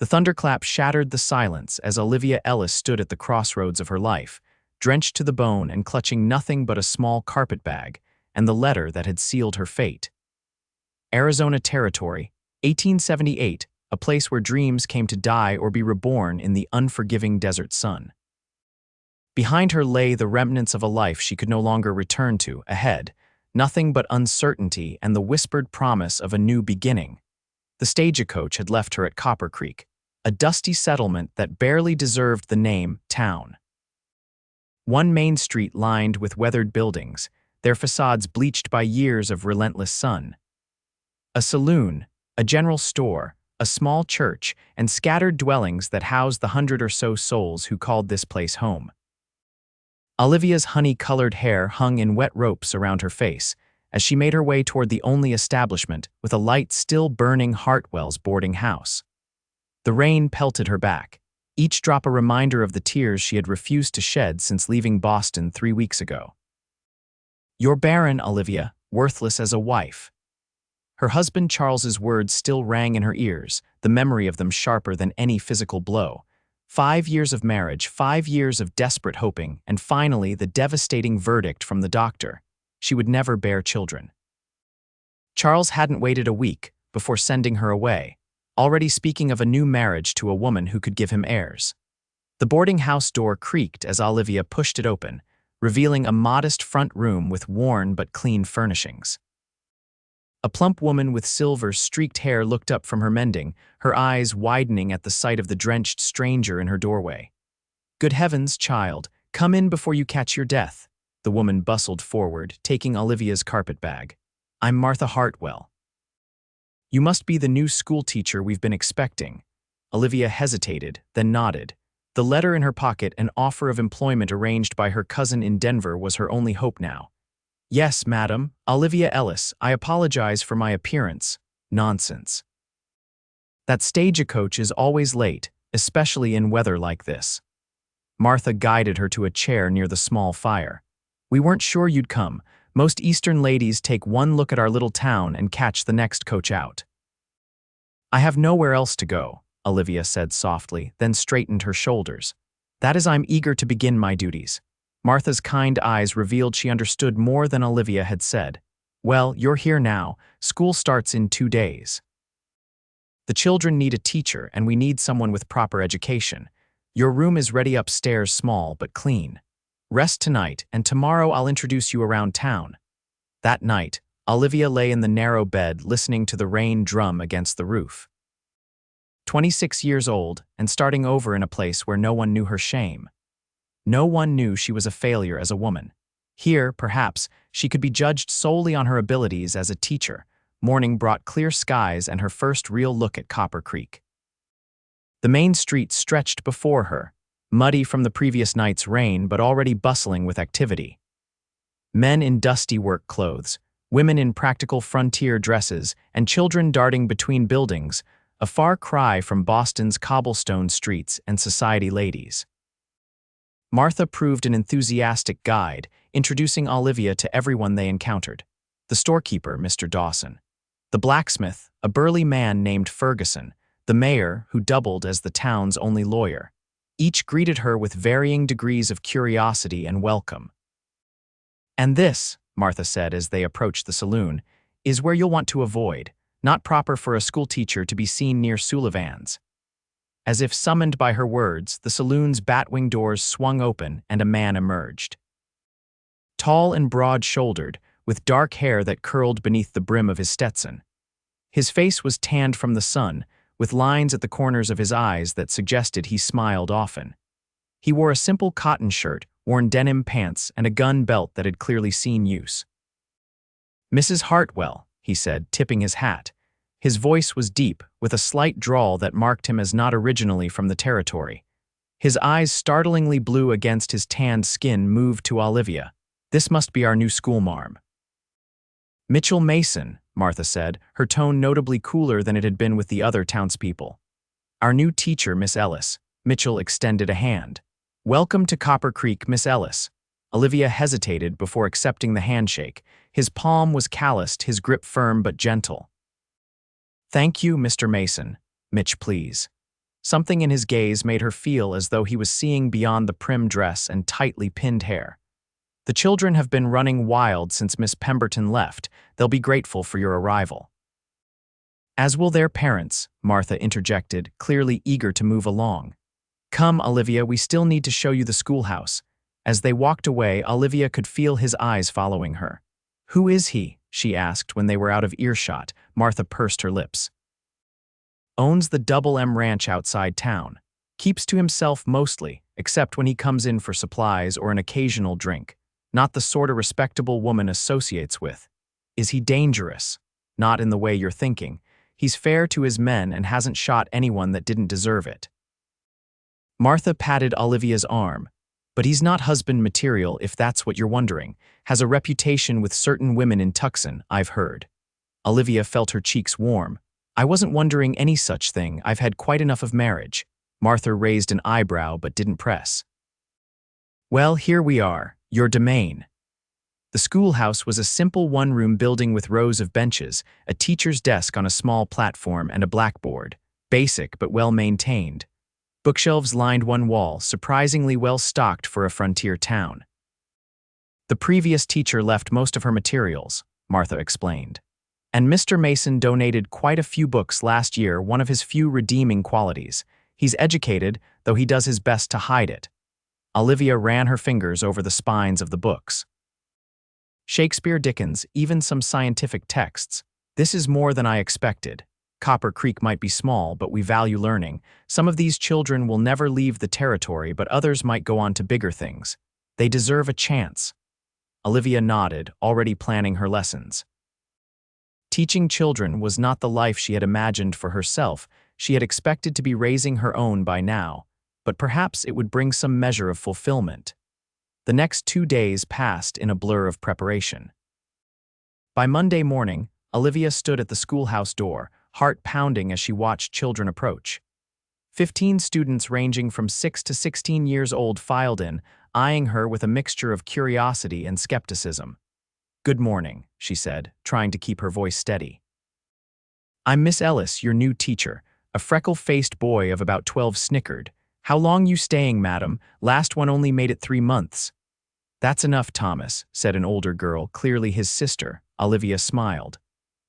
The thunderclap shattered the silence as Olivia Ellis stood at the crossroads of her life, drenched to the bone and clutching nothing but a small carpet bag and the letter that had sealed her fate. Arizona Territory, 1878, a place where dreams came to die or be reborn in the unforgiving desert sun. Behind her lay the remnants of a life she could no longer return to. Ahead, nothing but uncertainty and the whispered promise of a new beginning. The stagecoach had left her at Copper Creek, a dusty settlement that barely deserved the name town. One main street lined with weathered buildings, their facades bleached by years of relentless sun. A saloon, a general store, a small church, and scattered dwellings that housed the 100 or so souls who called this place home. Olivia's honey-colored hair hung in wet ropes around her face as she made her way toward the only establishment with a light still burning Hartwell's boarding house. The rain pelted her back, each drop a reminder of the tears she had refused to shed since leaving Boston 3 weeks ago. "You're barren, Olivia, worthless as a wife." Her husband Charles's words still rang in her ears, the memory of them sharper than any physical blow. 5 years of marriage, 5 years of desperate hoping, and finally the devastating verdict from the doctor. She would never bear children. Charles hadn't waited a week before sending her away, already speaking of a new marriage to a woman who could give him heirs. The boarding house door creaked as Olivia pushed it open, revealing a modest front room with worn but clean furnishings. A plump woman with silver-streaked hair looked up from her mending, her eyes widening at the sight of the drenched stranger in her doorway. "Good heavens, child, come in before you catch your death," the woman bustled forward, taking Olivia's carpet bag. "I'm Martha Hartwell." "You must be the new schoolteacher we've been expecting." Olivia hesitated, then nodded. The letter in her pocket, an offer of employment arranged by her cousin in Denver, was her only hope now. "Yes, madam, Olivia Ellis. I apologize for my appearance." "Nonsense. That stagecoach is always late, especially in weather like this." Martha guided her to a chair near the small fire. "We weren't sure you'd come. Most Eastern ladies take one look at our little town and catch the next coach out." "I have nowhere else to go," Olivia said softly, then straightened her shoulders. "That is, I'm eager to begin my duties." Martha's kind eyes revealed she understood more than Olivia had said. "Well, you're here now. School starts in 2 days. The children need a teacher, and we need someone with proper education. Your room is ready upstairs, small but clean. Rest tonight, and tomorrow I'll introduce you around town." That night, Olivia lay in the narrow bed listening to the rain drum against the roof. 26 years old, and starting over in a place where no one knew her shame. No one knew she was a failure as a woman. Here, perhaps, she could be judged solely on her abilities as a teacher. Morning brought clear skies and her first real look at Copper Creek. The main street stretched before her, muddy from the previous night's rain but already bustling with activity. Men in dusty work clothes, women in practical frontier dresses, and children darting between buildings, a far cry from Boston's cobblestone streets and society ladies. Martha proved an enthusiastic guide, introducing Olivia to everyone they encountered. The storekeeper, Mr. Dawson. The blacksmith, a burly man named Ferguson. The mayor, who doubled as the town's only lawyer. Each greeted her with varying degrees of curiosity and welcome. "And this," Martha said as they approached the saloon, "is where you'll want to avoid. Not proper for a schoolteacher to be seen near Sullivan's." As if summoned by her words, the saloon's batwing doors swung open and a man emerged. Tall and broad-shouldered, with dark hair that curled beneath the brim of his Stetson. His face was tanned from the sun, with lines at the corners of his eyes that suggested he smiled often. He wore a simple cotton shirt, worn denim pants, and a gun belt that had clearly seen use. "Mrs. Hartwell," he said, tipping his hat. His voice was deep, with a slight drawl that marked him as not originally from the territory. His eyes, startlingly blue against his tanned skin, moved to Olivia. "This must be our new schoolmarm." "Mitchell Mason," Martha said, her tone notably cooler than it had been with the other townspeople. "Our new teacher, Miss Ellis." Mitchell extended a hand. "Welcome to Copper Creek, Miss Ellis." Olivia hesitated before accepting the handshake. His palm was calloused, his grip firm but gentle. "Thank you, Mr. Mason." "Mitch, please." Something in his gaze made her feel as though he was seeing beyond the prim dress and tightly pinned hair. "The children have been running wild since Miss Pemberton left. They'll be grateful for your arrival." "As will their parents," Martha interjected, clearly eager to move along. "Come, Olivia, we still need to show you the schoolhouse." As they walked away, Olivia could feel his eyes following her. "Who is he?" she asked when they were out of earshot. Martha pursed her lips. "Owns the Double M Ranch outside town. Keeps to himself mostly, except when he comes in for supplies or an occasional drink. Not the sort a respectable woman associates with. Is he dangerous? Not in the way you're thinking. He's fair to his men and hasn't shot anyone that didn't deserve it." Martha patted Olivia's arm. "But he's not husband material, if that's what you're wondering. Has a reputation with certain women in Tucson, I've heard." Olivia felt her cheeks warm. "I wasn't wondering any such thing. I've had quite enough of marriage." Martha raised an eyebrow but didn't press. "Well, here we are, your domain." The schoolhouse was a simple one-room building with rows of benches, a teacher's desk on a small platform, and a blackboard. Basic but well-maintained. Bookshelves lined one wall, surprisingly well-stocked for a frontier town. "The previous teacher left most of her materials," Martha explained. "And Mr. Mason donated quite a few books last year, one of his few redeeming qualities. He's educated, though he does his best to hide it." Olivia ran her fingers over the spines of the books. "Shakespeare, Dickens, even some scientific texts. This is more than I expected. Copper Creek might be small, but we value learning. Some of these children will never leave the territory, but others might go on to bigger things. They deserve a chance." Olivia nodded, already planning her lessons. Teaching children was not the life she had imagined for herself. She had expected to be raising her own by now, but perhaps it would bring some measure of fulfillment. The next 2 days passed in a blur of preparation. By Monday morning, Olivia stood at the schoolhouse door, heart pounding as she watched children approach. 15 students ranging from 6 to 16 years old filed in, eyeing her with a mixture of curiosity and skepticism. "Good morning," she said, trying to keep her voice steady. "I'm Miss Ellis, your new teacher." A freckle-faced boy of about 12 snickered. "How long you staying, madam? Last one only made it 3 months." "That's enough, Thomas," said an older girl, clearly his sister. Olivia smiled.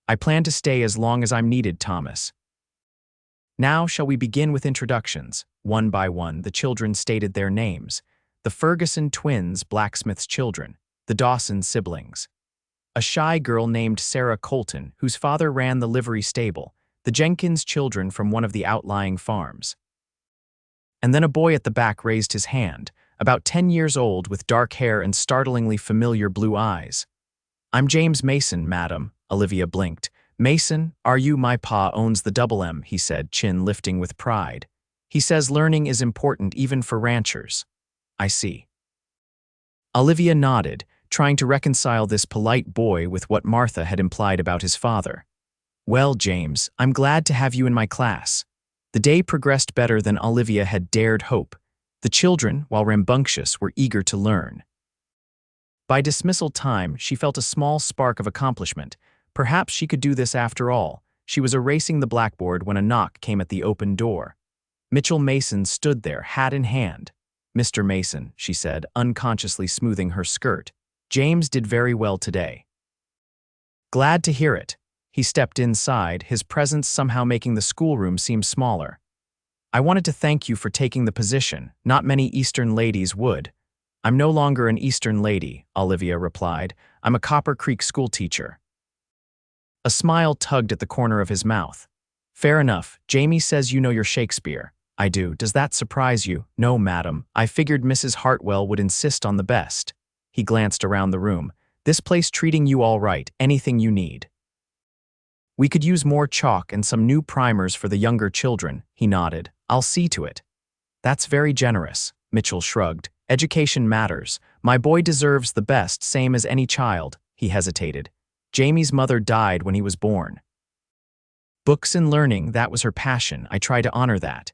"I plan to stay as long as I'm needed, Thomas." "Now shall we begin with introductions?" One by one, the children stated their names. The Ferguson twins, blacksmith's children. The Dawson siblings. A shy girl named Sarah Colton, whose father ran the livery stable. The Jenkins children from one of the outlying farms. And then a boy at the back raised his hand, about 10 years old with dark hair and startlingly familiar blue eyes. "I'm James Mason, madam," Olivia blinked. "Mason, are you? My pa owns the Double M," he said, chin lifting with pride. "He says learning is important even for ranchers." "I see." Olivia nodded, trying to reconcile this polite boy with what Martha had implied about his father. "Well, James, I'm glad to have you in my class." The day progressed better than Olivia had dared hope. The children, while rambunctious, were eager to learn. By dismissal time, she felt a small spark of accomplishment. Perhaps she could do this after all. She was erasing the blackboard when a knock came at the open door. Mitchell Mason stood there, hat in hand. "Mr. Mason," she said, unconsciously smoothing her skirt. "James did very well today." "Glad to hear it." He stepped inside, his presence somehow making the schoolroom seem smaller. "I wanted to thank you for taking the position. Not many Eastern ladies would." "I'm no longer an Eastern lady," Olivia replied. "I'm a Copper Creek schoolteacher." A smile tugged at the corner of his mouth. "Fair enough. Jamie says you know your Shakespeare." "I do. Does that surprise you?" "No, madam. I figured Mrs. Hartwell would insist on the best." He glanced around the room. "This place treating you all right. Anything you need." "We could use more chalk and some new primers for the younger children," he nodded. "I'll see to it." "That's very generous," Mitchell shrugged. "Education matters. My boy deserves the best, same as any child." He hesitated. "Jamie's mother died when he was born." "Books and learning, that was her passion. I try to honor that."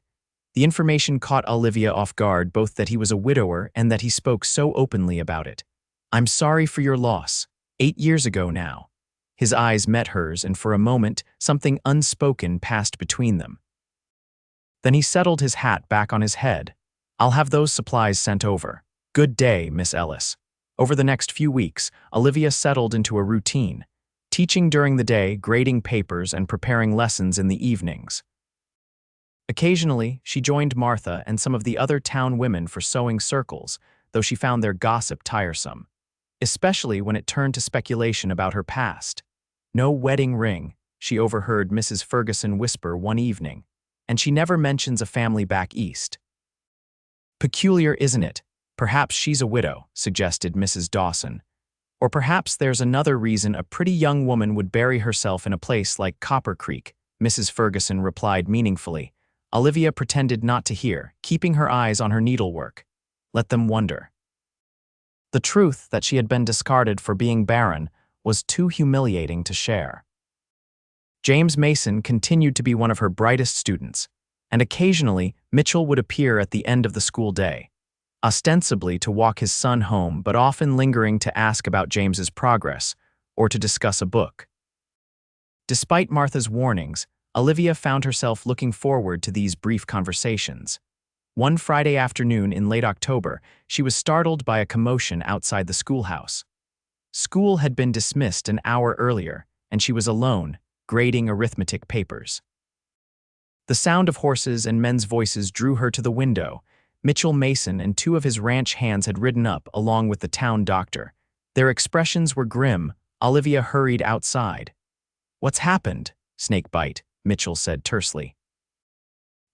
The information caught Olivia off guard, both that he was a widower and that he spoke so openly about it. "I'm sorry for your loss. 8 years ago now." His eyes met hers, and for a moment, something unspoken passed between them. Then he settled his hat back on his head. I'll have those supplies sent over. Good day, Miss Ellis. Over the next few weeks, Olivia settled into a routine, teaching during the day, grading papers, and preparing lessons in the evenings. Occasionally, she joined Martha and some of the other town women for sewing circles, though she found their gossip tiresome, especially when it turned to speculation about her past. No wedding ring, she overheard Mrs. Ferguson whisper one evening, and she never mentions a family back east. Peculiar, isn't it? Perhaps she's a widow, suggested Mrs. Dawson. Or perhaps there's another reason a pretty young woman would bury herself in a place like Copper Creek, Mrs. Ferguson replied meaningfully. Olivia pretended not to hear, keeping her eyes on her needlework. Let them wonder. The truth that she had been discarded for being barren was too humiliating to share. James Mason continued to be one of her brightest students, and occasionally Mitchell would appear at the end of the school day, ostensibly to walk his son home, but often lingering to ask about James's progress or to discuss a book. Despite Martha's warnings, Olivia found herself looking forward to these brief conversations. One Friday afternoon in late October, she was startled by a commotion outside the schoolhouse. School had been dismissed an hour earlier, and she was alone, grading arithmetic papers. The sound of horses and men's voices drew her to the window. Mitchell Mason and two of his ranch hands had ridden up, along with the town doctor. Their expressions were grim. Olivia hurried outside. "What's happened, Snakebite?" Mitchell said tersely.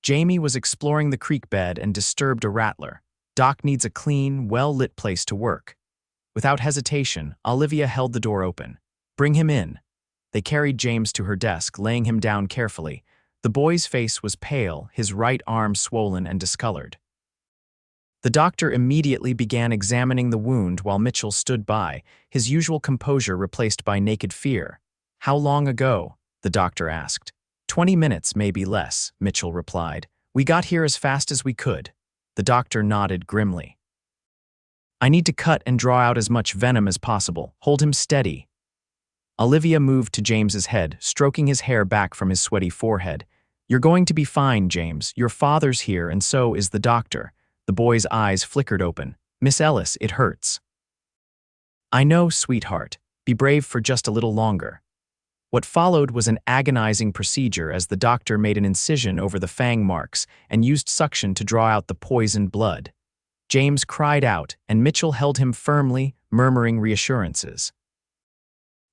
Jamie was exploring the creek bed and disturbed a rattler. Doc needs a clean, well-lit place to work. Without hesitation, Olivia held the door open. "Bring him in." They carried James to her desk, laying him down carefully. The boy's face was pale, his right arm swollen and discolored. The doctor immediately began examining the wound while Mitchell stood by, his usual composure replaced by naked fear. "How long ago?" the doctor asked. 20 minutes, maybe less," Mitchell replied. "We got here as fast as we could." The doctor nodded grimly. "I need to cut and draw out as much venom as possible. Hold him steady." Olivia moved to James's head, stroking his hair back from his sweaty forehead. "You're going to be fine, James. Your father's here, and so is the doctor." The boy's eyes flickered open. "Miss Ellis, it hurts." "I know, sweetheart. Be brave for just a little longer." What followed was an agonizing procedure as the doctor made an incision over the fang marks and used suction to draw out the poisoned blood. James cried out, and Mitchell held him firmly, murmuring reassurances.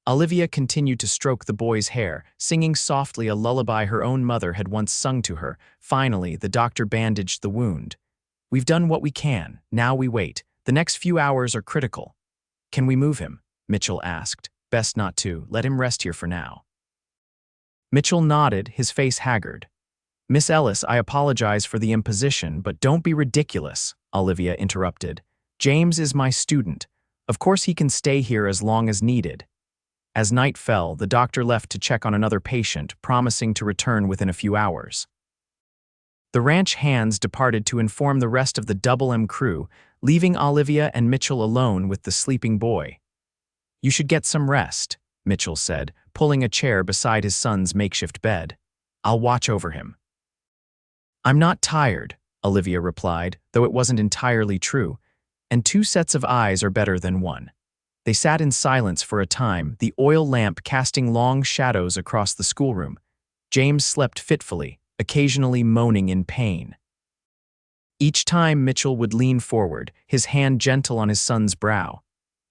Olivia continued to stroke the boy's hair, singing softly a lullaby her own mother had once sung to her. Finally, the doctor bandaged the wound. "We've done what we can. Now we wait. The next few hours are critical." "Can we move him?" Mitchell asked. "Best not to. Let him rest here for now." Mitchell nodded, his face haggard. "Miss Ellis, I apologize for the imposition, but don't be ridiculous," Olivia interrupted. "James is my student. Of course he can stay here as long as needed." As night fell, the doctor left to check on another patient, promising to return within a few hours. The ranch hands departed to inform the rest of the Double M crew, leaving Olivia and Mitchell alone with the sleeping boy. "You should get some rest," Mitchell said, pulling a chair beside his son's makeshift bed. "I'll watch over him." "I'm not tired," Olivia replied, though it wasn't entirely true, "and 2 sets of eyes are better than 1. They sat in silence for a time, the oil lamp casting long shadows across the schoolroom. James slept fitfully, occasionally moaning in pain. Each time Mitchell would lean forward, his hand gentle on his son's brow.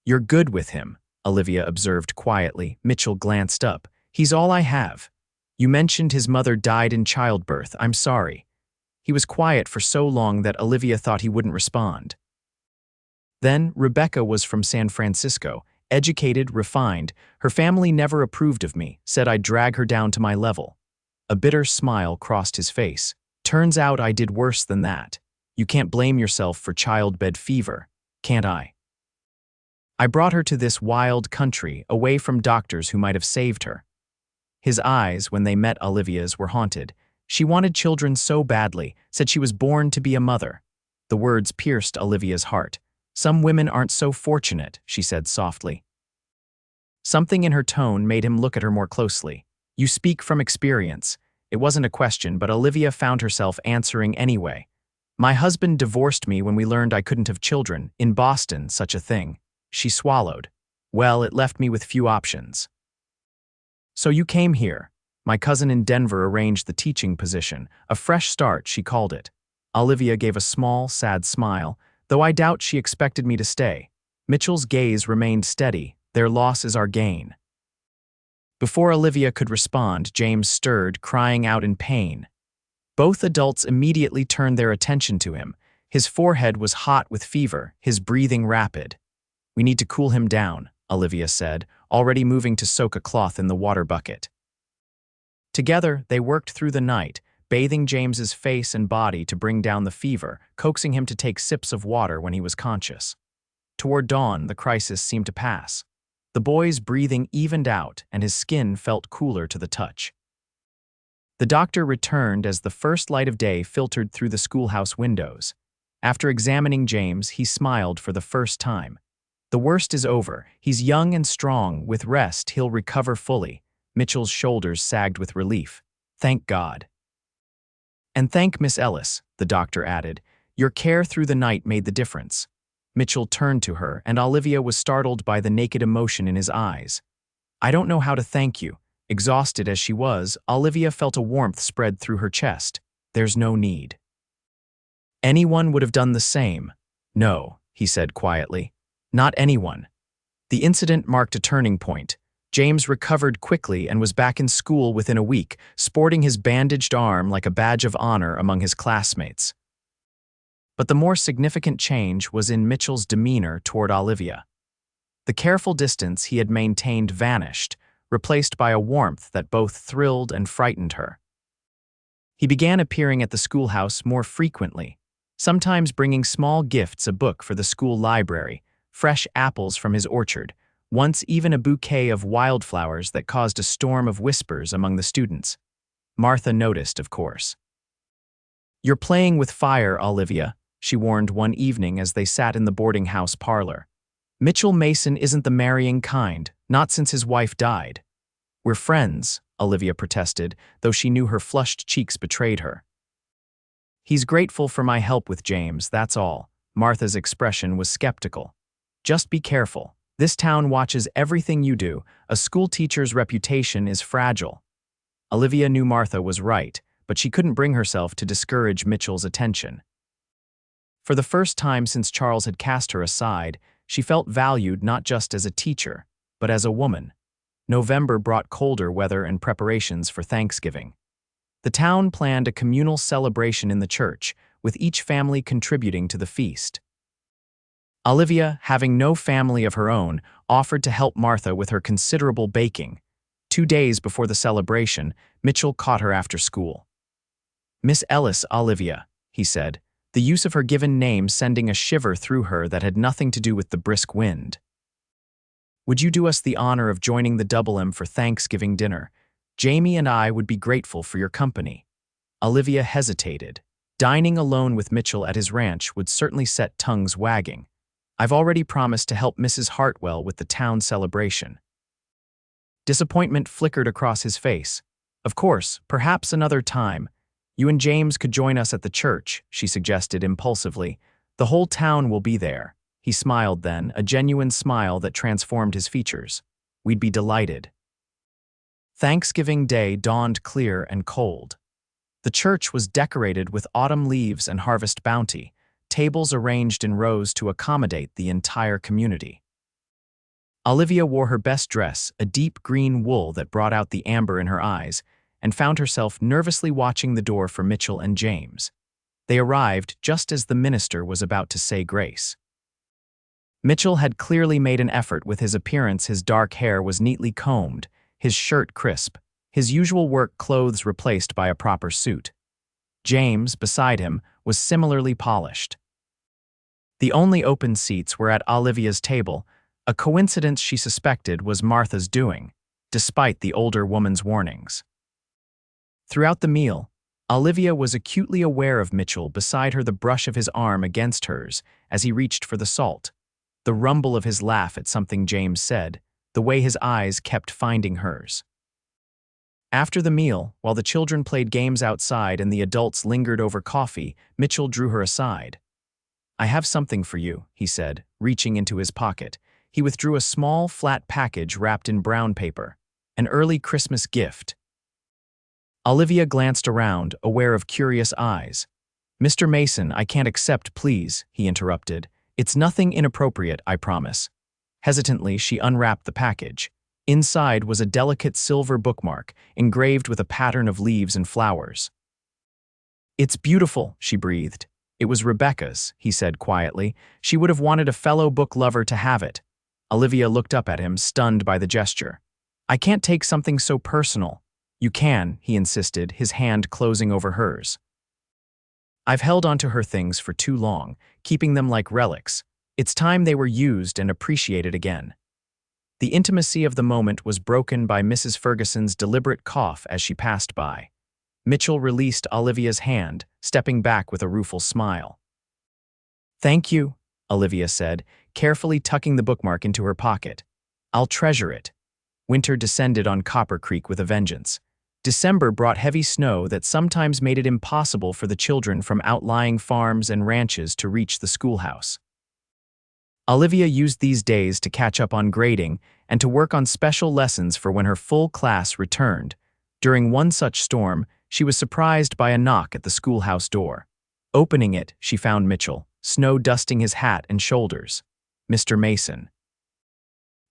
"You're good with him," Olivia observed quietly. Mitchell glanced up. "He's all I have. You mentioned his mother died in childbirth. I'm sorry." He was quiet for so long that Olivia thought he wouldn't respond. Then Rebecca was from San Francisco, educated, refined. Her family never approved of me, said I'd drag her down to my level. A bitter smile crossed his face. "Turns out I did worse than that. You can't blame yourself for childbed fever, can't I? I brought her to this wild country, away from doctors who might have saved her." His eyes, when they met Olivia's, were haunted. "She wanted children so badly, said she was born to be a mother." The words pierced Olivia's heart. "Some women aren't so fortunate," she said softly. Something in her tone made him look at her more closely. "You speak from experience. It wasn't a question, but Olivia found herself answering anyway. My husband divorced me when we learned I couldn't have children. In Boston, such a thing. She swallowed. Well, it left me with few options. So you came here. My cousin in Denver arranged the teaching position. A fresh start, she called it. Olivia gave a small, sad smile, though I doubt she expected me to stay. Mitchell's gaze remained steady. Their loss is our gain. Before Olivia could respond, James stirred, crying out in pain. Both adults immediately turned their attention to him. His forehead was hot with fever, his breathing rapid. We need to cool him down, Olivia said, already moving to soak a cloth in the water bucket. Together, they worked through the night, bathing James's face and body to bring down the fever, coaxing him to take sips of water when he was conscious. Toward dawn, the crisis seemed to pass. The boy's breathing evened out, and his skin felt cooler to the touch. The doctor returned as the first light of day filtered through the schoolhouse windows. After examining James, he smiled for the first time. The worst is over. He's young and strong. With rest, he'll recover fully. Mitchell's shoulders sagged with relief. Thank God. And thank Miss Ellis, the doctor added. Your care through the night made the difference. Mitchell turned to her, and Olivia was startled by the naked emotion in his eyes. I don't know how to thank you. Exhausted as she was, Olivia felt a warmth spread through her chest. There's no need. Anyone would have done the same. No, he said quietly. Not anyone. The incident marked a turning point. James recovered quickly and was back in school within a week, sporting his bandaged arm like a badge of honor among his classmates. But the more significant change was in Mitchell's demeanor toward Olivia. The careful distance he had maintained vanished, replaced by a warmth that both thrilled and frightened her. He began appearing at the schoolhouse more frequently, sometimes bringing small gifts, a book for the school library, fresh apples from his orchard, once even a bouquet of wildflowers that caused a storm of whispers among the students. Martha noticed, of course. You're playing with fire, Olivia, she warned one evening as they sat in the boarding house parlor. Mitchell Mason isn't the marrying kind, not since his wife died. We're friends, Olivia protested, though she knew her flushed cheeks betrayed her. He's grateful for my help with James, that's all. Martha's expression was skeptical. Just be careful. This town watches everything you do. A schoolteacher's reputation is fragile. Olivia knew Martha was right, but she couldn't bring herself to discourage Mitchell's attention. For the first time since Charles had cast her aside, she felt valued not just as a teacher, but as a woman. November brought colder weather and preparations for Thanksgiving. The town planned a communal celebration in the church, with each family contributing to the feast. Olivia, having no family of her own, offered to help Martha with her considerable baking. 2 days before the celebration, Mitchell caught her after school. Miss Ellis, Olivia, he said, the use of her given name sending a shiver through her that had nothing to do with the brisk wind. Would you do us the honor of joining the Double M for Thanksgiving dinner? Jamie and I would be grateful for your company. Olivia hesitated. Dining alone with Mitchell at his ranch would certainly set tongues wagging. I've already promised to help Mrs. Hartwell with the town celebration. Disappointment flickered across his face. Of course, perhaps another time. You and James could join us at the church, she suggested impulsively. The whole town will be there. He smiled then, a genuine smile that transformed his features. We'd be delighted. Thanksgiving Day dawned clear and cold. The church was decorated with autumn leaves and harvest bounty, tables arranged in rows to accommodate the entire community. Olivia wore her best dress, a deep green wool that brought out the amber in her eyes, and found herself nervously watching the door for Mitchell and James. They arrived just as the minister was about to say grace. Mitchell had clearly made an effort with his appearance. His dark hair was neatly combed, his shirt crisp, his usual work clothes replaced by a proper suit. James, beside him, was similarly polished. The only open seats were at Olivia's table, a coincidence she suspected was Martha's doing, despite the older woman's warnings. Throughout the meal, Olivia was acutely aware of Mitchell beside her, the brush of his arm against hers as he reached for the salt, the rumble of his laugh at something James said, the way his eyes kept finding hers. After the meal, while the children played games outside and the adults lingered over coffee, Mitchell drew her aside. "I have something for you," he said, reaching into his pocket. He withdrew a small, flat package wrapped in brown paper. An early Christmas gift. Olivia glanced around, aware of curious eyes. "Mr. Mason, I can't accept, please," he interrupted. "It's nothing inappropriate, I promise." Hesitantly, she unwrapped the package. Inside was a delicate silver bookmark, engraved with a pattern of leaves and flowers. "It's beautiful," she breathed. "It was Rebecca's," he said quietly. "She would have wanted a fellow book lover to have it." Olivia looked up at him, stunned by the gesture. "I can't take something so personal." "You can," he insisted, his hand closing over hers. "I've held onto her things for too long, keeping them like relics. It's time they were used and appreciated again." The intimacy of the moment was broken by Mrs. Ferguson's deliberate cough as she passed by. Mitchell released Olivia's hand, stepping back with a rueful smile. "Thank you," Olivia said, carefully tucking the bookmark into her pocket. "I'll treasure it." Winter descended on Copper Creek with a vengeance. December brought heavy snow that sometimes made it impossible for the children from outlying farms and ranches to reach the schoolhouse. Olivia used these days to catch up on grading and to work on special lessons for when her full class returned. During one such storm, she was surprised by a knock at the schoolhouse door. Opening it, she found Mitchell, snow dusting his hat and shoulders. "Mr. Mason."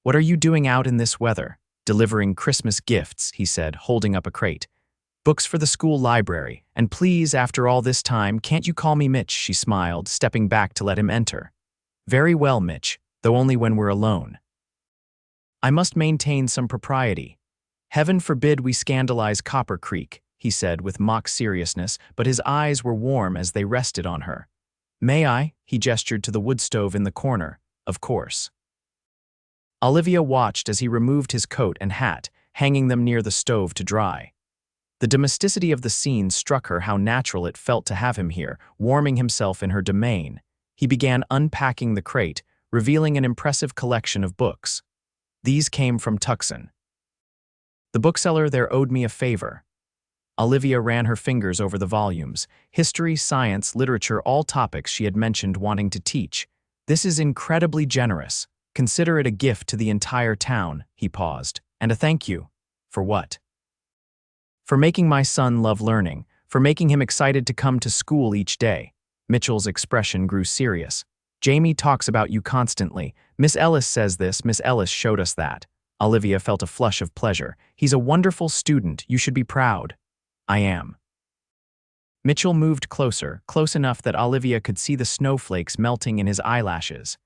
"What are you doing out in this weather?" "Delivering Christmas gifts," he said, holding up a crate. "Books for the school library, and please, after all this time, can't you call me Mitch?" she smiled, stepping back to let him enter. "Very well, Mitch, though only when we're alone." "I must maintain some propriety. Heaven forbid we scandalize Copper Creek," he said with mock seriousness, but his eyes were warm as they rested on her. "May I?" He gestured to the wood stove in the corner. "Of course." Olivia watched as he removed his coat and hat, hanging them near the stove to dry. The domesticity of the scene struck her how natural it felt to have him here, warming himself in her domain. He began unpacking the crate, revealing an impressive collection of books. These came from Tucson. "The bookseller there owed me a favor." Olivia ran her fingers over the volumes. History, science, literature, all topics she had mentioned wanting to teach. "This is incredibly generous. Consider it a gift to the entire town," he paused. "And a thank you." "For what?" "For making my son love learning, for making him excited to come to school each day." Mitchell's expression grew serious. "Jamie talks about you constantly. Miss Ellis says this, Miss Ellis showed us that." Olivia felt a flush of pleasure. "He's a wonderful student. You should be proud." "I am." Mitchell moved closer, close enough that Olivia could see the snowflakes melting in his eyelashes.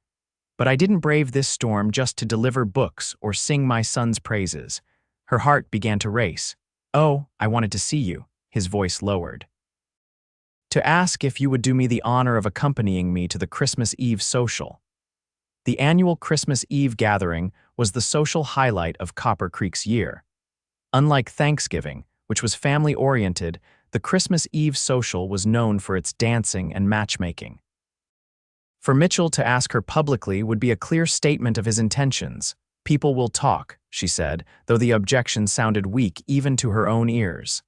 "But I didn't brave this storm just to deliver books or sing my son's praises." Her heart began to race. "Oh, I wanted to see you," his voice lowered. "To ask if you would do me the honor of accompanying me to the Christmas Eve social." The annual Christmas Eve gathering was the social highlight of Copper Creek's year. Unlike Thanksgiving, which was family-oriented, the Christmas Eve social was known for its dancing and matchmaking. For Mitchell to ask her publicly would be a clear statement of his intentions. "People will talk," she said, though the objection sounded weak even to her own ears.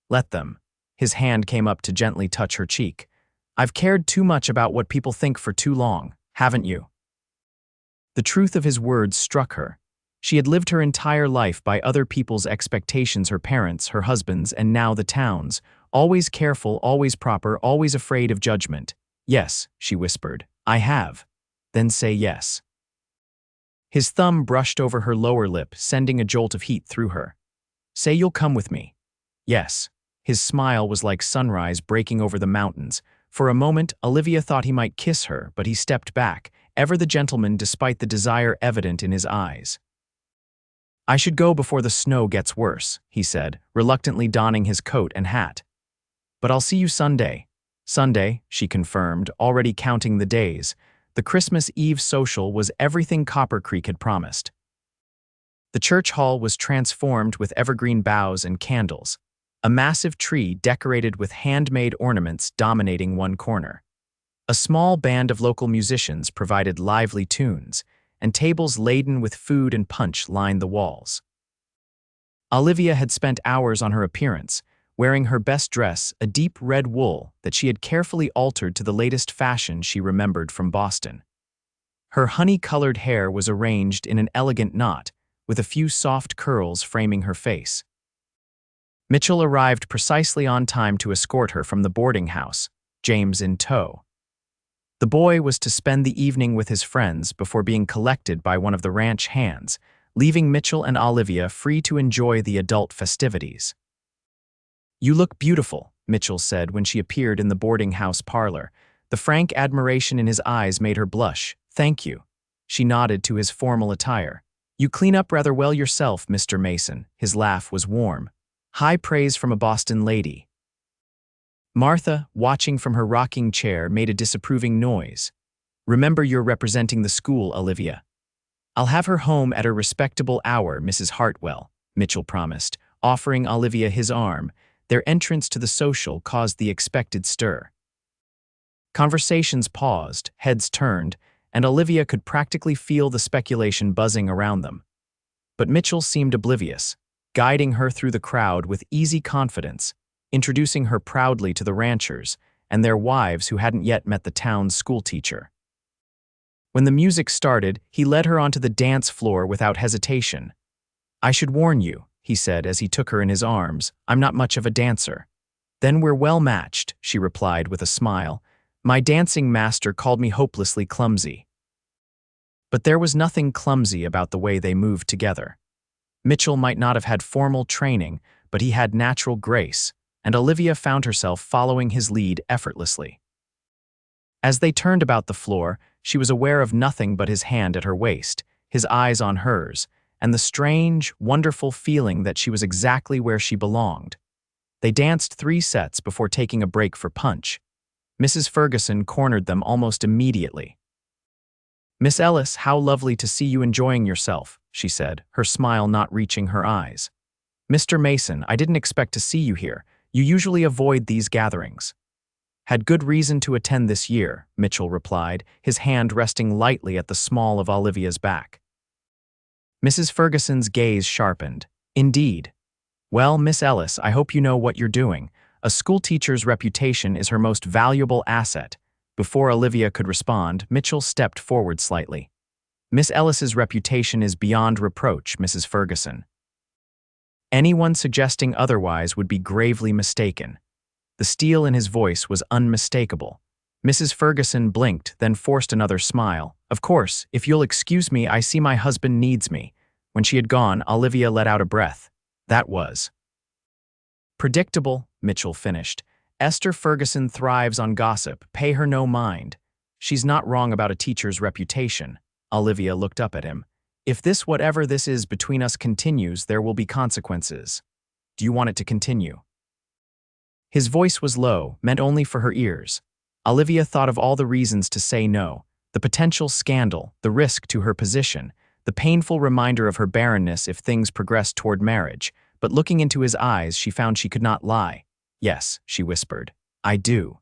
"Let them." His hand came up to gently touch her cheek. "I've cared too much about what people think for too long, haven't you?" The truth of his words struck her. She had lived her entire life by other people's expectations, her parents, her husband's, and now the town's. Always careful, always proper, always afraid of judgment. "Yes," she whispered. "I have." "Then say yes." His thumb brushed over her lower lip, sending a jolt of heat through her. "Say you'll come with me." "Yes." His smile was like sunrise breaking over the mountains. For a moment, Olivia thought he might kiss her, but he stepped back, ever the gentleman despite the desire evident in his eyes. "I should go before the snow gets worse," he said, reluctantly donning his coat and hat. "But I'll see you Sunday." Sunday, she confirmed, already counting the days. The Christmas Eve social was everything Copper Creek had promised. The church hall was transformed with evergreen boughs and candles, a massive tree decorated with handmade ornaments dominating one corner. A small band of local musicians provided lively tunes, and tables laden with food and punch lined the walls. Olivia had spent hours on her appearance, wearing her best dress, a deep red wool that she had carefully altered to the latest fashion she remembered from Boston. Her honey-colored hair was arranged in an elegant knot, with a few soft curls framing her face. Mitchell arrived precisely on time to escort her from the boarding house, James in tow. The boy was to spend the evening with his friends before being collected by one of the ranch hands, leaving Mitchell and Olivia free to enjoy the adult festivities. "You look beautiful," Mitchell said when she appeared in the boarding house parlor. The frank admiration in his eyes made her blush. "Thank you." She nodded to his formal attire. "You clean up rather well yourself, Mr. Mason." His laugh was warm. High praise from a Boston lady. Martha, watching from her rocking chair, made a disapproving noise. "Remember, you're representing the school, Olivia." "I'll have her home at a respectable hour, Mrs. Hartwell," Mitchell promised, offering Olivia his arm. Their entrance to the social caused the expected stir. Conversations paused, heads turned, and Olivia could practically feel the speculation buzzing around them. But Mitchell seemed oblivious, guiding her through the crowd with easy confidence, introducing her proudly to the ranchers and their wives who hadn't yet met the town's schoolteacher. When the music started, he led her onto the dance floor without hesitation. "I should warn you," he said as he took her in his arms, "I'm not much of a dancer." "Then we're well matched," she replied with a smile. "My dancing master called me hopelessly clumsy." But there was nothing clumsy about the way they moved together. Mitchell might not have had formal training, but he had natural grace, and Olivia found herself following his lead effortlessly. As they turned about the floor, she was aware of nothing but his hand at her waist, his eyes on hers, and the strange, wonderful feeling that she was exactly where she belonged. They danced 3 sets before taking a break for punch. Mrs. Ferguson cornered them almost immediately. "Miss Ellis, how lovely to see you enjoying yourself," she said, her smile not reaching her eyes. "Mr. Mason, I didn't expect to see you here. You usually avoid these gatherings." "Had good reason to attend this year," Mitchell replied, his hand resting lightly at the small of Olivia's back. Mrs. Ferguson's gaze sharpened. "Indeed. Well, Miss Ellis, I hope you know what you're doing. A schoolteacher's reputation is her most valuable asset." Before Olivia could respond, Mitchell stepped forward slightly. "Miss Ellis's reputation is beyond reproach, Mrs. Ferguson. Anyone suggesting otherwise would be gravely mistaken." The steel in his voice was unmistakable. Mrs. Ferguson blinked, then forced another smile. "Of course, if you'll excuse me, I see my husband needs me." When she had gone, Olivia let out a breath. That was predictable, Mitchell finished. "Esther Ferguson thrives on gossip. Pay her no mind. She's not wrong about a teacher's reputation." Olivia looked up at him. "If this whatever this is between us continues, there will be consequences. Do you want it to continue?" His voice was low, meant only for her ears. Olivia thought of all the reasons to say no: the potential scandal, the risk to her position, the painful reminder of her barrenness if things progressed toward marriage. But looking into his eyes, she found she could not lie. "Yes," she whispered, "I do."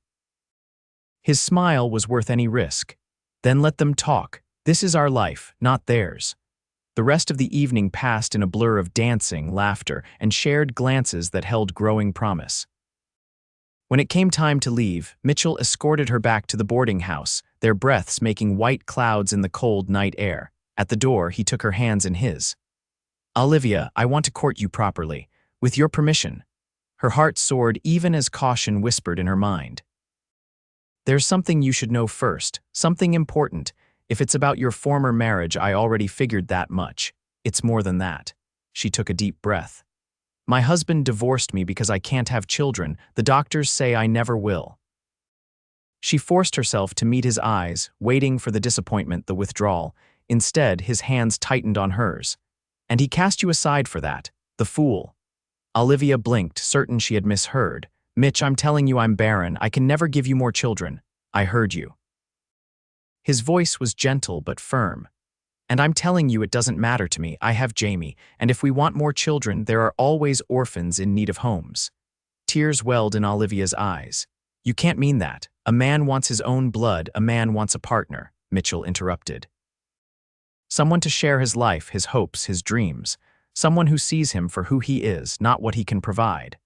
His smile was worth any risk. "Then let them talk. This is our life, not theirs." The rest of the evening passed in a blur of dancing, laughter, and shared glances that held growing promise. When it came time to leave, Mitchell escorted her back to the boarding house, their breaths making white clouds in the cold night air. At the door, he took her hands in his. "Olivia, I want to court you properly. With your permission." Her heart soared even as caution whispered in her mind. "There's something you should know first, something important. If it's about your former marriage, I already figured that much. It's more than that." She took a deep breath. "My husband divorced me because I can't have children. The doctors say I never will." She forced herself to meet his eyes, waiting for the disappointment, the withdrawal. Instead, his hands tightened on hers. "And he cast you aside for that, the fool." Olivia blinked, certain she had misheard. "Mitch, I'm telling you I'm barren. I can never give you more children." "I heard you." His voice was gentle but firm. "And I'm telling you it doesn't matter to me. I have Jamie, and if we want more children, there are always orphans in need of homes." Tears welled in Olivia's eyes. "You can't mean that. A man wants his own blood, a man wants a partner," Mitchell interrupted. "Someone to share his life, his hopes, his dreams. someone who sees him for who he is, not what he can provide.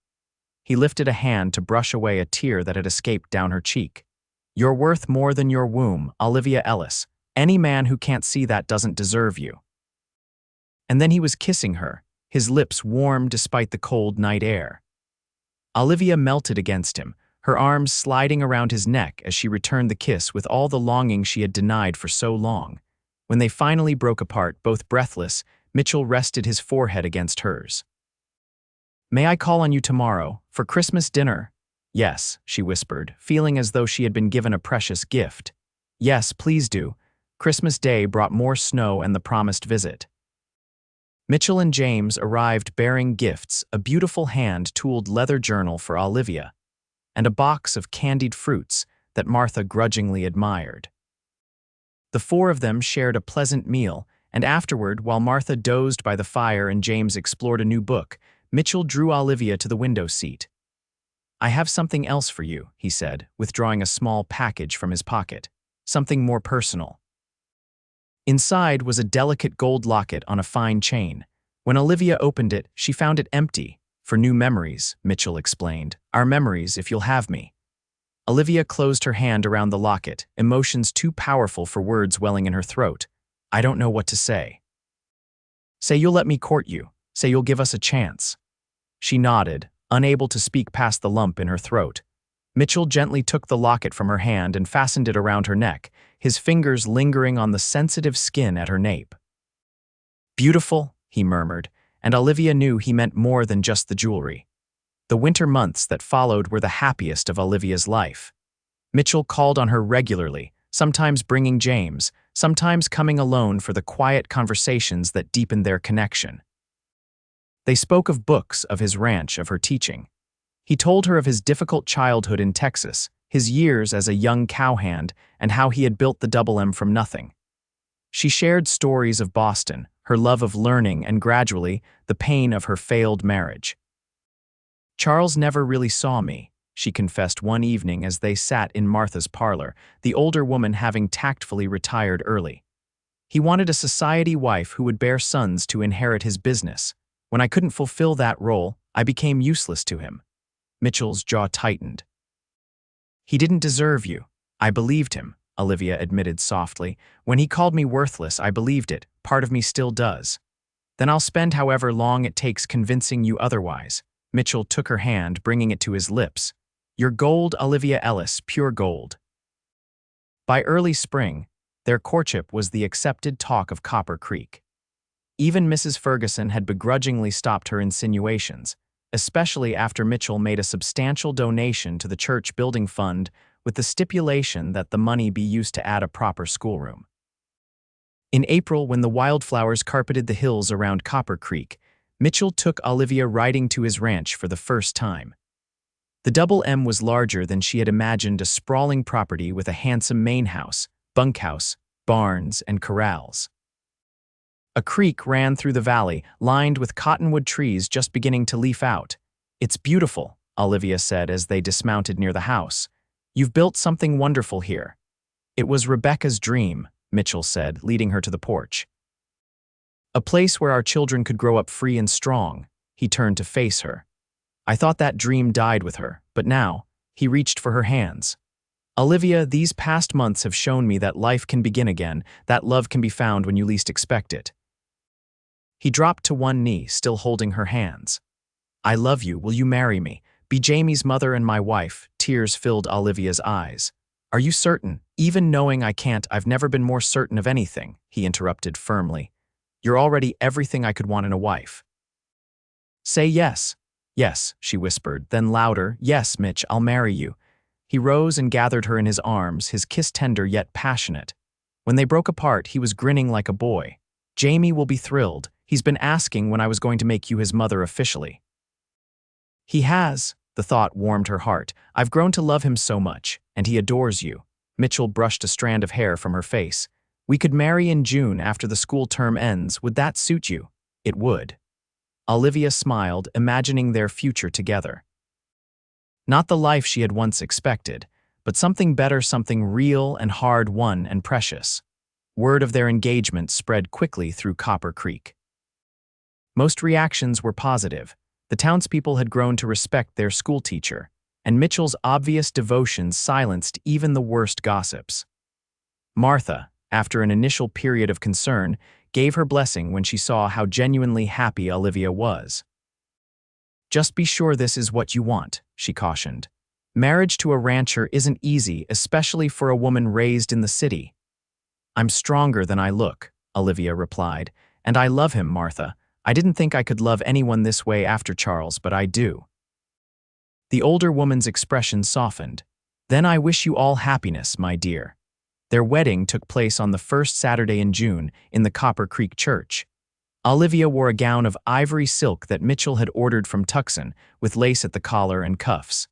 He lifted a hand to brush away a tear that had escaped down her cheek. "You're worth more than your womb, Olivia Ellis. Any man who can't see that doesn't deserve you." And then he was kissing her, his lips warm despite the cold night air. Olivia melted against him, her arms sliding around his neck as she returned the kiss with all the longing she had denied for so long. When they finally broke apart, both breathless, Mitchell rested his forehead against hers. "May I call on you tomorrow, for Christmas dinner?" "Yes," she whispered, feeling as though she had been given a precious gift. "Yes, please do." Christmas Day brought more snow and the promised visit. Mitchell and James arrived bearing gifts, a beautiful hand-tooled leather journal for Olivia, and a box of candied fruits that Martha grudgingly admired. The four of them shared a pleasant meal, and afterward, while Martha dozed by the fire and James explored a new book, Mitchell drew Olivia to the window seat. "I have something else for you," he said, withdrawing a small package from his pocket. "Something more personal." Inside was a delicate gold locket on a fine chain. When Olivia opened it, she found it empty. "For new memories," Mitchell explained. "Our memories, if you'll have me." Olivia closed her hand around the locket, emotions too powerful for words welling in her throat. "I don't know what to say." "Say you'll let me court you. Say you'll give us a chance." She nodded, unable to speak past the lump in her throat. Mitchell gently took the locket from her hand and fastened it around her neck, his fingers lingering on the sensitive skin at her nape. "Beautiful," he murmured, and Olivia knew he meant more than just the jewelry. The winter months that followed were the happiest of Olivia's life. Mitchell called on her regularly, sometimes bringing James, sometimes coming alone for the quiet conversations that deepened their connection. They spoke of books, of his ranch, of her teaching. He told her of his difficult childhood in Texas, his years as a young cowhand, and how he had built the Double M from nothing. She shared stories of Boston, her love of learning, and gradually, the pain of her failed marriage. "Charles never really saw me," she confessed one evening as they sat in Martha's parlor, the older woman having tactfully retired early. "He wanted a society wife who would bear sons to inherit his business. When I couldn't fulfill that role, I became useless to him." Mitchell's jaw tightened. "He didn't deserve you. I believed him," Olivia admitted softly. "When he called me worthless, I believed it. Part of me still does. Then I'll spend however long it takes convincing you otherwise." Mitchell took her hand, bringing it to his lips. "You're gold, Olivia Ellis, pure gold." By early spring, their courtship was the accepted talk of Copper Creek. Even Mrs. Ferguson had begrudgingly stopped her insinuations, especially after Mitchell made a substantial donation to the church building fund with the stipulation that the money be used to add a proper schoolroom. In April, when the wildflowers carpeted the hills around Copper Creek, Mitchell took Olivia riding to his ranch for the first time. The Double M was larger than she had imagined, a sprawling property with a handsome main house, bunkhouse, barns, and corrals. A creek ran through the valley, lined with cottonwood trees just beginning to leaf out. "It's beautiful," Olivia said as they dismounted near the house. "You've built something wonderful here." "It was Rebecca's dream," Mitchell said, leading her to the porch. "A place where our children could grow up free and strong." He turned to face her. "I thought that dream died with her, but now," he reached for her hands. "Olivia, these past months have shown me that life can begin again, that love can be found when you least expect it." He dropped to one knee, still holding her hands. "I love you. Will you marry me? Be Jamie's mother and my wife." Tears filled Olivia's eyes. "Are you certain? Even knowing I can't, I've never been more certain of anything," he interrupted firmly. "You're already everything I could want in a wife." "Say yes." "Yes," she whispered, then louder, "Yes, Mitch, I'll marry you." He rose and gathered her in his arms, his kiss tender yet passionate. When they broke apart, he was grinning like a boy. "Jamie will be thrilled. He's been asking when I was going to make you his mother officially." "He has." The thought warmed her heart. "I've grown to love him so much, and he adores you." Mitchell brushed a strand of hair from her face. "We could marry in June after the school term ends. Would that suit you?" "It would." Olivia smiled, imagining their future together. Not the life she had once expected, but something better, something real and hard-won and precious. Word of their engagement spread quickly through Copper Creek. Most reactions were positive. The townspeople had grown to respect their schoolteacher, and Mitchell's obvious devotion silenced even the worst gossips. Martha, after an initial period of concern, gave her blessing when she saw how genuinely happy Olivia was. "Just be sure this is what you want," she cautioned. "Marriage to a rancher isn't easy, especially for a woman raised in the city." "I'm stronger than I look," Olivia replied, "and I love him, Martha. I didn't think I could love anyone this way after Charles, but I do." The older woman's expression softened. "Then I wish you all happiness, my dear." Their wedding took place on the first Saturday in June in the Copper Creek Church. Olivia wore a gown of ivory silk that Mitchell had ordered from Tucson, with lace at the collar and cuffs.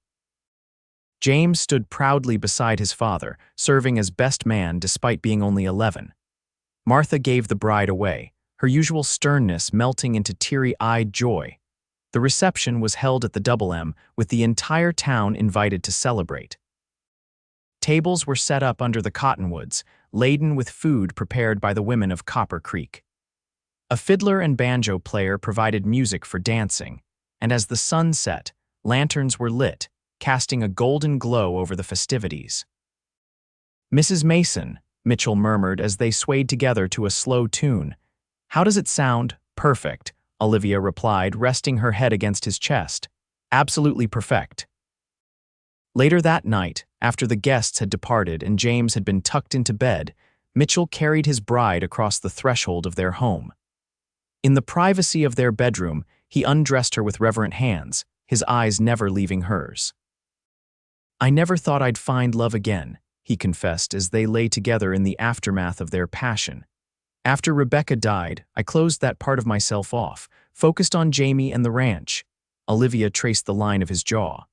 James stood proudly beside his father, serving as best man despite being only 11. Martha gave the bride away, her usual sternness melting into teary-eyed joy. The reception was held at the Double M, with the entire town invited to celebrate. Tables were set up under the cottonwoods, laden with food prepared by the women of Copper Creek. A fiddler and banjo player provided music for dancing, and as the sun set, lanterns were lit, casting a golden glow over the festivities. "Mrs. Mason," Mitchell murmured as they swayed together to a slow tune. "How does it sound?" "Perfect," Olivia replied, resting her head against his chest. "Absolutely perfect." Later that night, after the guests had departed and James had been tucked into bed, Mitchell carried his bride across the threshold of their home. In the privacy of their bedroom, he undressed her with reverent hands, his eyes never leaving hers. "I never thought I'd find love again," he confessed as they lay together in the aftermath of their passion. "After Rebecca died, I closed that part of myself off, focused on Jamie and the ranch." Olivia traced the line of his jaw.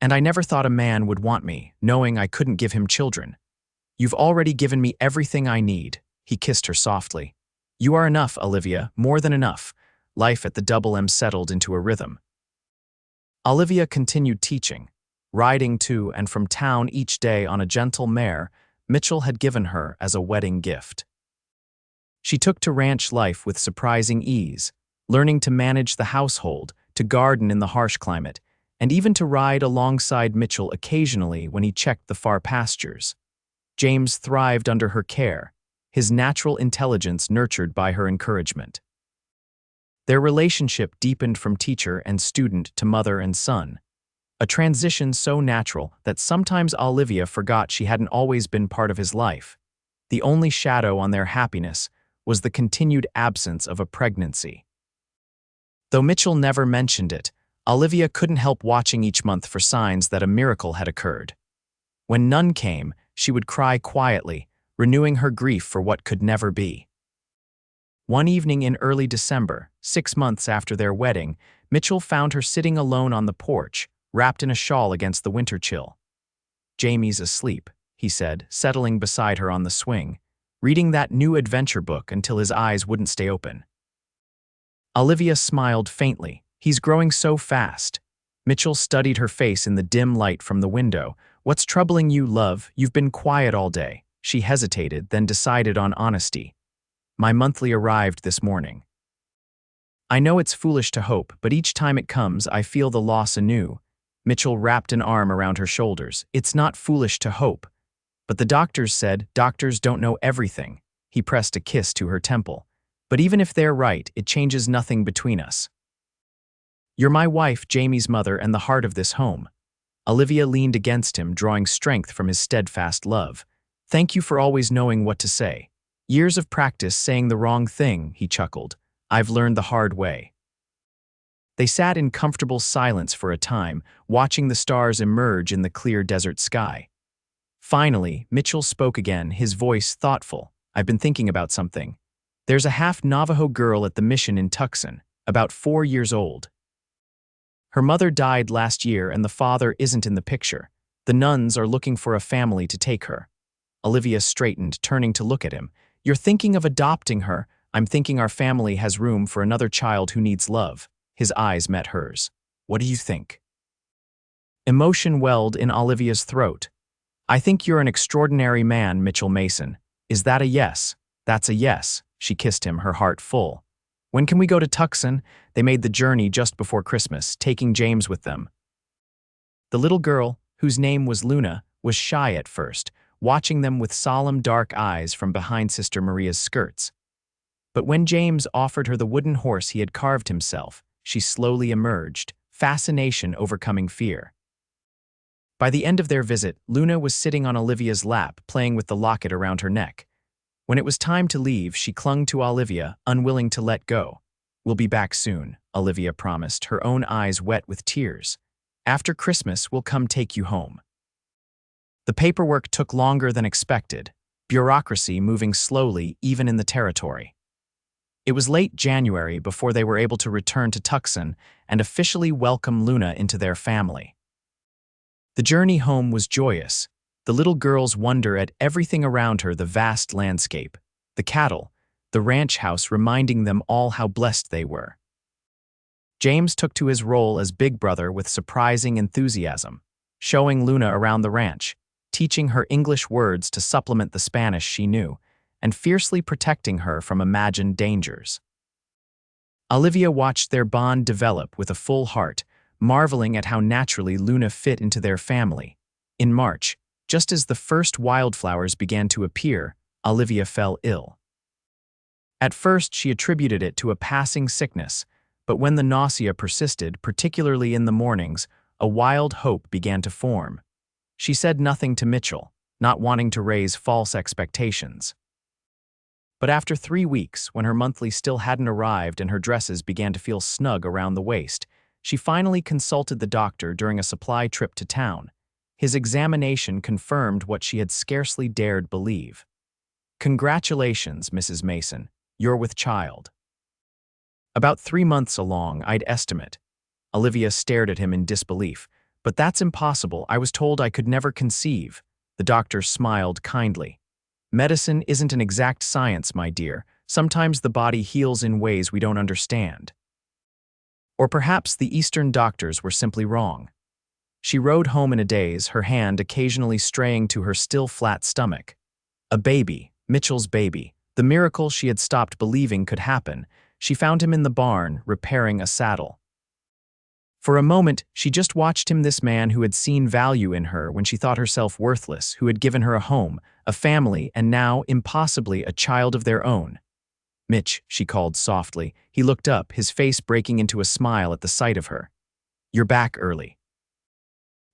"And I never thought a man would want me, knowing I couldn't give him children. You've already given me everything I need." He kissed her softly. "You are enough, Olivia, more than enough." Life at the Double M settled into a rhythm. Olivia continued teaching, riding to and from town each day on a gentle mare Mitchell had given her as a wedding gift. She took to ranch life with surprising ease, learning to manage the household, to garden in the harsh climate, and even to ride alongside Mitchell occasionally when he checked the far pastures. James thrived under her care, his natural intelligence nurtured by her encouragement. Their relationship deepened from teacher and student to mother and son, a transition so natural that sometimes Olivia forgot she hadn't always been part of his life. The only shadow on their happiness was the continued absence of a pregnancy. Though Mitchell never mentioned it, Olivia couldn't help watching each month for signs that a miracle had occurred. When none came, she would cry quietly, renewing her grief for what could never be. One evening in early December, 6 months after their wedding, Mitchell found her sitting alone on the porch, wrapped in a shawl against the winter chill. "Jamie's asleep," he said, settling beside her on the swing, reading that new adventure book until his eyes wouldn't stay open. Olivia smiled faintly. "He's growing so fast." Mitchell studied her face in the dim light from the window. "What's troubling you, love? You've been quiet all day." She hesitated, then decided on honesty. "My monthly arrived this morning. I know it's foolish to hope, but each time it comes, I feel the loss anew." Mitchell wrapped an arm around her shoulders. "It's not foolish to hope. But the doctors said doctors don't know everything." He pressed a kiss to her temple. "But even if they're right, it changes nothing between us. You're my wife, Jamie's mother, and the heart of this home." Olivia leaned against him, drawing strength from his steadfast love. "Thank you for always knowing what to say. Years of practice saying the wrong thing," he chuckled. "I've learned the hard way." They sat in comfortable silence for a time, watching the stars emerge in the clear desert sky. Finally, Mitchell spoke again, his voice thoughtful. "I've been thinking about something. There's a half-Navajo girl at the mission in Tucson, about 4 years old. Her mother died last year and the father isn't in the picture. The nuns are looking for a family to take her." Olivia straightened, turning to look at him. "You're thinking of adopting her?" "I'm thinking our family has room for another child who needs love." His eyes met hers. "What do you think?" Emotion welled in Olivia's throat. "I think you're an extraordinary man, Mitchell Mason. Is that a yes?" "That's a yes." She kissed him, her heart full. When can we go to Tucson? They made the journey just before Christmas, taking James with them. The little girl, whose name was Luna, was shy at first, watching them with solemn dark eyes from behind Sister Maria's skirts. But when James offered her the wooden horse he had carved himself, she slowly emerged, fascination overcoming fear. By the end of their visit, Luna was sitting on Olivia's lap, playing with the locket around her neck. When it was time to leave, she clung to Olivia, unwilling to let go. "We'll be back soon," Olivia promised, her own eyes wet with tears. "After Christmas, we'll come take you home." The paperwork took longer than expected, bureaucracy moving slowly even in the territory. It was late January before they were able to return to Tucson and officially welcome Luna into their family. The journey home was joyous. The little girl's wonder at everything around her, the vast landscape, the cattle, the ranch house, reminding them all how blessed they were. James took to his role as big brother with surprising enthusiasm, showing Luna around the ranch, teaching her English words to supplement the Spanish she knew, and fiercely protecting her from imagined dangers. Olivia watched their bond develop with a full heart, marveling at how naturally Luna fit into their family. In March, just as the first wildflowers began to appear, Olivia fell ill. At first, she attributed it to a passing sickness, but when the nausea persisted, particularly in the mornings, a wild hope began to form. She said nothing to Mitchell, not wanting to raise false expectations. But after 3 weeks, when her monthly still hadn't arrived and her dresses began to feel snug around the waist, she finally consulted the doctor during a supply trip to town. His examination confirmed what she had scarcely dared believe. "Congratulations, Mrs. Mason, you're with child." "About 3 months along, I'd estimate." Olivia stared at him in disbelief. "But that's impossible. I was told I could never conceive." The doctor smiled kindly. "Medicine isn't an exact science, my dear. Sometimes the body heals in ways we don't understand." Or perhaps the Eastern doctors were simply wrong. She rode home in a daze, her hand occasionally straying to her still flat stomach. A baby, Mitchell's baby, the miracle she had stopped believing could happen. She found him in the barn, repairing a saddle. For a moment, she just watched him, this man who had seen value in her when she thought herself worthless, who had given her a home, a family, and now, impossibly, a child of their own. "Mitch," she called softly. He looked up, his face breaking into a smile at the sight of her. "You're back early.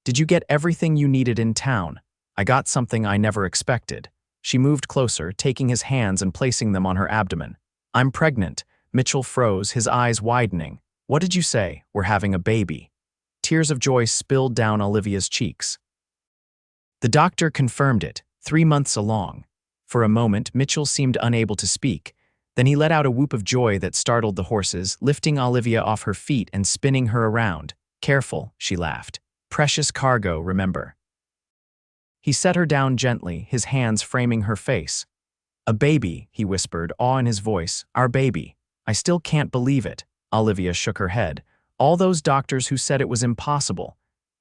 Did you get everything you needed in town?" "I got something I never expected." She moved closer, taking his hands and placing them on her abdomen. "I'm pregnant." Mitchell froze, his eyes widening. "What did you say?" "We're having a baby." Tears of joy spilled down Olivia's cheeks. The doctor confirmed it, 3 months along. For a moment, Mitchell seemed unable to speak. Then he let out a whoop of joy that startled the horses, lifting Olivia off her feet and spinning her around. "Careful," she laughed. "Precious cargo, remember." He set her down gently, his hands framing her face. "A baby," he whispered, awe in his voice. "Our baby. I still can't believe it." Olivia shook her head. "All those doctors who said it was impossible.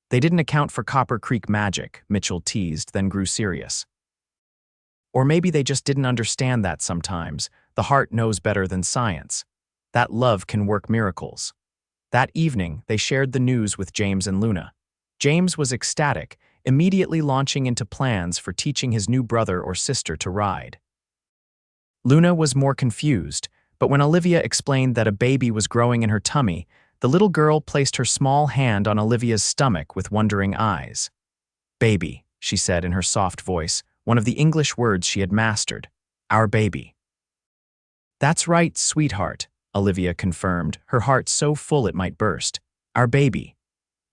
They didn't account for Copper Creek magic," Mitchell teased, then grew serious. "Or maybe they just didn't understand that sometimes. The heart knows better than science. That love can work miracles." That evening, they shared the news with James and Luna. James was ecstatic, immediately launching into plans for teaching his new brother or sister to ride. Luna was more confused, but when Olivia explained that a baby was growing in her tummy, the little girl placed her small hand on Olivia's stomach with wondering eyes. "Baby," she said in her soft voice, one of the English words she had mastered. "Our baby." "That's right, sweetheart," Olivia confirmed, her heart so full it might burst. "Our baby."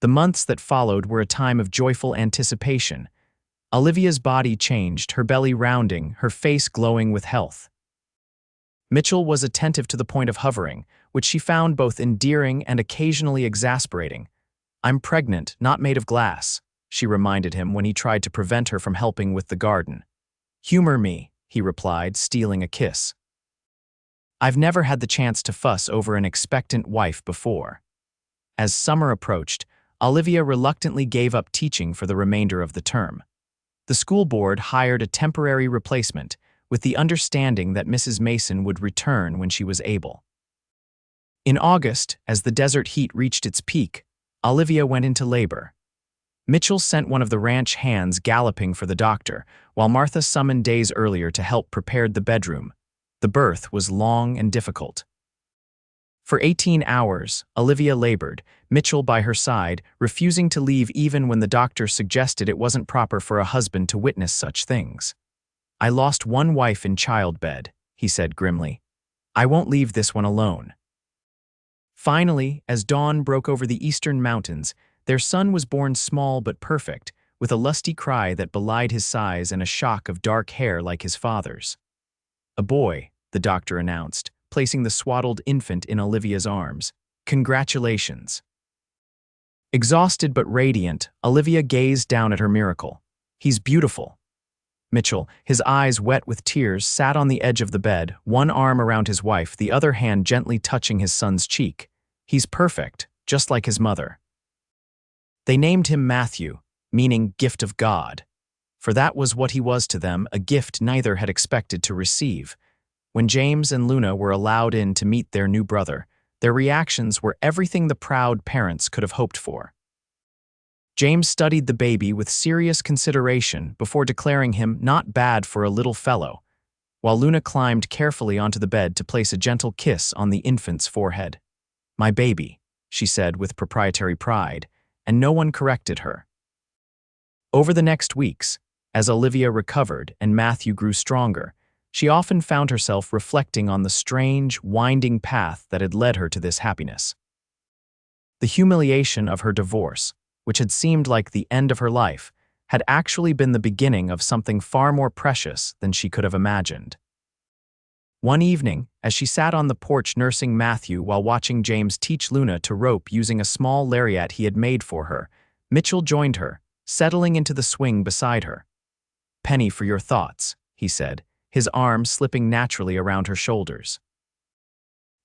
The months that followed were a time of joyful anticipation. Olivia's body changed, her belly rounding, her face glowing with health. Mitchell was attentive to the point of hovering, which she found both endearing and occasionally exasperating. "I'm pregnant, not made of glass," she reminded him when he tried to prevent her from helping with the garden. "Humor me," he replied, stealing a kiss. "I've never had the chance to fuss over an expectant wife before." As summer approached, Olivia reluctantly gave up teaching for the remainder of the term. The school board hired a temporary replacement, with the understanding that Mrs. Mason would return when she was able. In August, as the desert heat reached its peak, Olivia went into labor. Mitchell sent one of the ranch hands galloping for the doctor, while Martha, summoned days earlier to help, prepared the bedroom. The birth was long and difficult. For 18 hours, Olivia labored, Mitchell by her side, refusing to leave even when the doctor suggested it wasn't proper for a husband to witness such things. "I lost one wife in childbed," he said grimly. "I won't leave this one alone." Finally, as dawn broke over the eastern mountains, their son was born small but perfect, with a lusty cry that belied his size and a shock of dark hair like his father's. "A boy," the doctor announced, placing the swaddled infant in Olivia's arms. "Congratulations." Exhausted but radiant, Olivia gazed down at her miracle. "He's beautiful." Mitchell, his eyes wet with tears, sat on the edge of the bed, one arm around his wife, the other hand gently touching his son's cheek. "He's perfect, just like his mother." They named him Matthew, meaning gift of God. For that was what he was to them, a gift neither had expected to receive. When James and Luna were allowed in to meet their new brother, their reactions were everything the proud parents could have hoped for. James studied the baby with serious consideration before declaring him not bad for a little fellow, while Luna climbed carefully onto the bed to place a gentle kiss on the infant's forehead. "My baby," she said with proprietary pride, and no one corrected her. Over the next weeks, as Olivia recovered and Matthew grew stronger, she often found herself reflecting on the strange, winding path that had led her to this happiness. The humiliation of her divorce, which had seemed like the end of her life, had actually been the beginning of something far more precious than she could have imagined. One evening, as she sat on the porch nursing Matthew while watching James teach Luna to rope using a small lariat he had made for her, Mitchell joined her, settling into the swing beside her. "Penny for your thoughts," he said, his arm slipping naturally around her shoulders.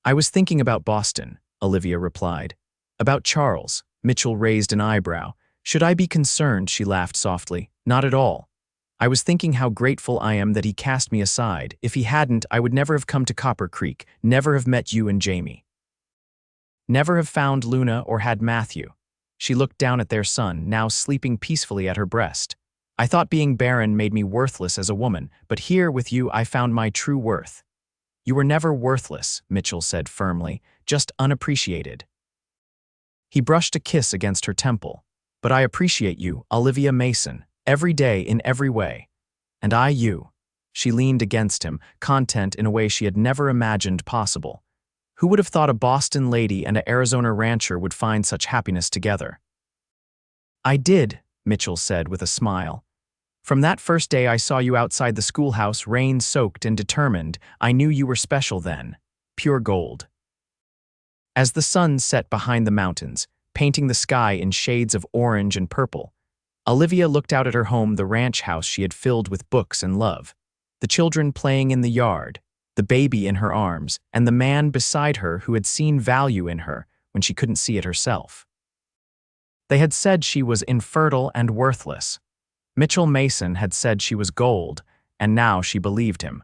"I was thinking about Boston," Olivia replied. "About Charles." Mitchell raised an eyebrow. "Should I be concerned?" She laughed softly. "Not at all. I was thinking how grateful I am that he cast me aside. If he hadn't, I would never have come to Copper Creek, never have met you and Jamie. Never have found Luna or had Matthew." She looked down at their son, now sleeping peacefully at her breast. "I thought being barren made me worthless as a woman, but here with you I found my true worth." "You were never worthless," Mitchell said firmly, "just unappreciated." He brushed a kiss against her temple. "But I appreciate you, Olivia Mason, every day in every way. And I you." She leaned against him, content in a way she had never imagined possible. Who would have thought a Boston lady and an Arizona rancher would find such happiness together? "I did," Mitchell said with a smile. "From that first day I saw you outside the schoolhouse, rain-soaked and determined, I knew you were special then. Pure gold." As the sun set behind the mountains, painting the sky in shades of orange and purple, Olivia looked out at her home, the ranch house she had filled with books and love, the children playing in the yard, the baby in her arms, and the man beside her who had seen value in her when she couldn't see it herself. They had said she was infertile and worthless. Mitchell Mason had said she was gold, and now she believed him.